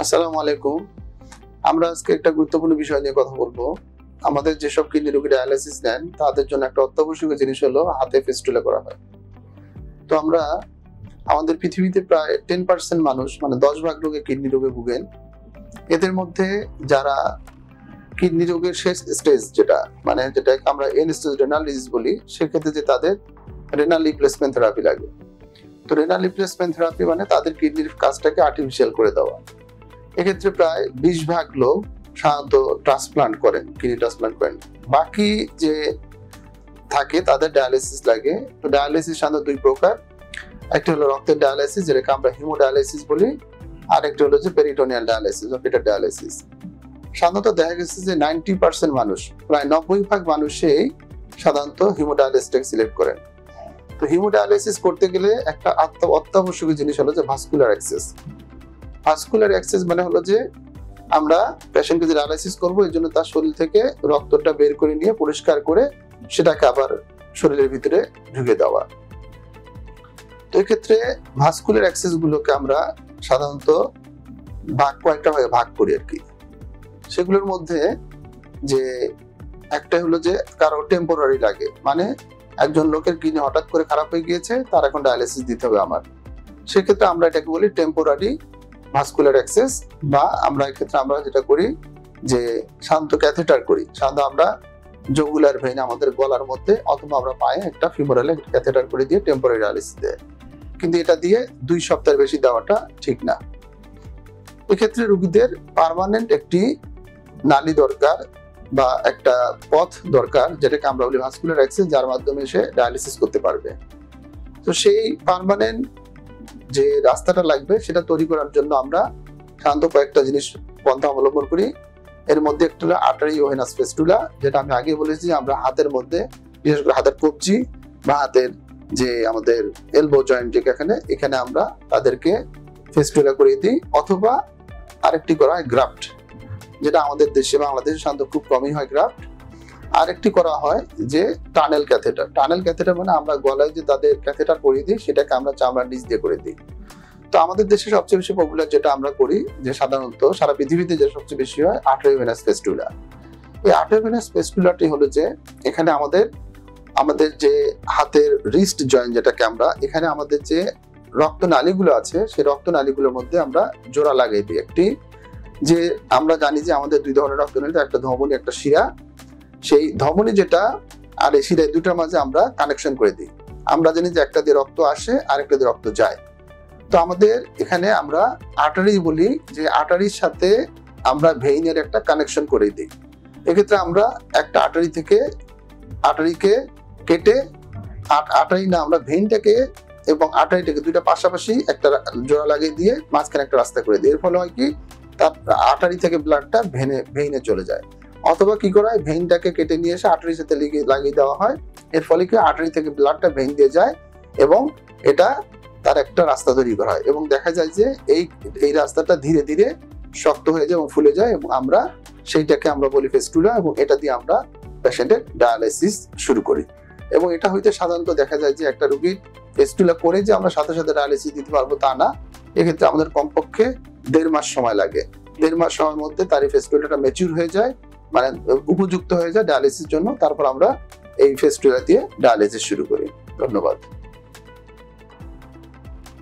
আসসালামু আলাইকুম। আমরা আজকে একটা গুরুত্বপূর্ণ বিষয় নিয়ে কথা বলবো। আমাদের যেসব কিডনি রোগী ডায়ালাইসিস নেন তাদের জন্য একটা অত্যাবশ্যকীয় জিনিস হলো হাতে ফিস্টুলা করা হয়। তো আমরা আমাদের পৃথিবীতে প্রায় 10% মানুষ মানে 10 ভাগ লোকে কিডনি রোগে ভুগেন। এদের মধ্যে যারা কিডনি রোগের শেষ স্টেজ যেটাকে আমরা এন্ড স্টেজ রেনাল ডিজিজ বলি, সেক্ষেত্রে যে তাদের রেনাল রিপ্লেসমেন্ট থেরাপি লাগে। তো রেনাল রিপ্লেসমেন্ট থেরাপি মানে তাদের কিডনির কাজটাকে আর্টিফিশিয়াল করে দেওয়া। এক্ষেত্রে প্রায় 20 ভাগ লোক সাধারণত ট্রান্সপ্লান্ট করেন, কিডনি ট্রান্সপ্লান্ট করেন। বাকি যে থাকে তাদের ডায়ালাইসিস লাগে। তো ডায়ালাইসিস সাধারণত দুই প্রকার। একটা হলো রক্তের ডায়ালাইসিস, যেটাকে আমরা হিমোডায়ালাইসিস বলি, আর একটা হলো যে পেরিটোনিয়াল ডায়ালাইসিস বা পেটের ডায়ালাইসিস। সাধারণত দেখা গেছে যে 90% মানুষ, প্রায় 90 ভাগ মানুষই সাধারণত হিমোডায়ালাইসিসটাকে সিলেক্ট করেন। তো হিমোডায়ালাইসিস করতে গেলে একটা অত্যাবশ্যকীয় জিনিস হলো যে ভাস্কুলার অ্যাক্সেস। ভাস্কুলার অ্যাক্সেস মানে হলো যে আমরা পেশেন্টকে যে ডায়ালাইসিস করবো এর জন্য তার শরীর থেকে রক্তটা বের করে নিয়ে পরিষ্কার করে সেটাকে আবার শরীরের ভিতরে ঢুকে দেওয়া। তো এক্ষেত্রে ভাস্কুলার অ্যাক্সেস গুলোকে আমরা সাধারণত কয়েকটা ভাগে ভাগ করি আর কি। সেগুলোর মধ্যে যে একটা হলো যে কারো টেম্পোরারি লাগে, মানে একজন লোকের কিডনি হঠাৎ করে খারাপ হয়ে গিয়েছে, তার এখন ডায়ালাইসিস দিতে হবে আমার, সেক্ষেত্রে আমরা এটাকে বলি টেম্পোরারি ভাস্কুলার অ্যাক্সেস। বা আমরা এক্ষেত্রে আমরা যেটা করি যে সাধারণত ক্যাথেটার করি। সাধারণত আমরা জগুলার ভেইন আমাদের গলার মধ্যে অথবা আমরা পায়ে একটা ফিমোরালে ক্যাথেটার করে দিয়ে টেম্পোরারি ডায়ালিসিস দেয়। কিন্তু এটা দিয়ে 2 সপ্তাহের বেশি দেওয়াটা ঠিক না। এক্ষেত্রে রোগীদের পার্মানেন্ট একটি নালী দরকার বা একটা পথ দরকার, যেটাকে আমরা বলি ভাস্কুলার অ্যাক্সেস, যার মাধ্যমে সে ডায়ালিসিস করতে পারবে। তো সেই পার্মানেন্ট যে রাস্তাটা লাগবে সেটা তৈরি করার জন্য আমরা সাধারণত কয়েকটা জিনিস পন্থা অবলম্বন করি। এর মধ্যে একটা হলো আর্টারি ভেনাস ফিস্টুলা, যেটা আমি আগে বলেছি আমরা হাতের মধ্যে, বিশেষ করে হাতের কবজি বা হাতের যে আমাদের এলবো জয়েন্ট এখানে আমরা তাদেরকে ফিস্টুলা করে দিই। অথবা আরেকটি করা হয় গ্রাফট, যেটা আমাদের দেশে বাংলাদেশে সাধারণত খুব কমই হয় গ্রাফট। আরেকটি করা হয় যে টানেল ক্যাথেটার। টানেল ক্যাথেটার মানে আমরা গলায় যে তাদের ক্যাথেটার করিয়ে দিই, সেটাকে আমরা চামড়ার নিচ দিয়ে করে দিই। তো আমাদের দেশে সবচেয়ে বেশি পপুলার যেটা আমরা করি, যে সাধারণত সারা পৃথিবীতে যে সবচেয়ে বেশি হয়, আর্টারি ভেনাস ফিস্টুলা। এই আর্টারি ভেনাস ফিস্টুলাটি হলো যে এখানে আমাদের যে হাতের রিস্ট জয়েন্ট যেটাকে আমরা, এখানে আমাদের যে রক্তনালীগুলো আছে সেই রক্তনালীগুলোর মধ্যে আমরা জোড়া লাগিয়ে দিই। একটি যে আমরা জানি যে আমাদের 2 ধরনের রক্তনালী, একটা ধমনী একটা শিরা। সেই ধমনী যেটা আর এই শিরা, দুটার মাঝে আমরা কানেকশন করে দিই। আমরা জানি যে একটা দিয়ে রক্ত আসে আর একটা দিয়ে রক্ত যায়। তো আমাদের এখানে আমরা আর্টারি বলি, যে আর্টারির সাথে আমরা ভেইনের একটা কানেকশন করে দিই। এক্ষেত্রে আমরা একটা আর্টারিকে কেটে আর্টারি না, আমরা ভেইনটাকে এবং আর্টারিটাকে দুইটা পাশাপাশি একটা জোড়া লাগিয়ে দিয়ে মাঝখানে একটা রাস্তা করে দিই। এর ফলে হয় কি, তার আর্টারি থেকে ব্লাডটা ভেইনে চলে যায়। অথবা কি করা হয়, ভেইনটাকে কেটে নিয়ে এসে আর্টারির সাথে লাগিয়ে দেওয়া হয়। এর ফলে কি আর্টারি থেকে ব্লাডটা ভেইন দিয়ে যায় এবং এটা তার একটা রাস্তা তৈরি করা হয়। এবং দেখা যায় যে এই রাস্তাটা ধীরে ধীরে শক্ত হয়ে যায় এবং ফুলে যায়, এবং আমরা সেইটাকে আমরা বলি ফিস্টুলা, এবং এটা দিয়ে আমরা পেশেন্টের ডায়ালাইসিস শুরু করি। এবং এটা হইতে সাধারণত দেখা যায় যে একটা রোগীর ফিস্টুলা করে যে আমরা সাথে সাথে ডায়ালাইসিস দিতে পারবো তা না। এক্ষেত্রে আমাদের কমপক্ষে 1.5 মাস সময় লাগে। 1.5 মাস সময়ের মধ্যে তার এই ফিস্টুলাটা ম্যাচিউর হয়ে যায়, মানে উপযুক্ত হয়ে যায় ডায়ালিসিসের জন্য। তারপর আমরা এই ফিস্টুলা দিয়ে ডায়ালিসিস শুরু করি। ধন্যবাদ।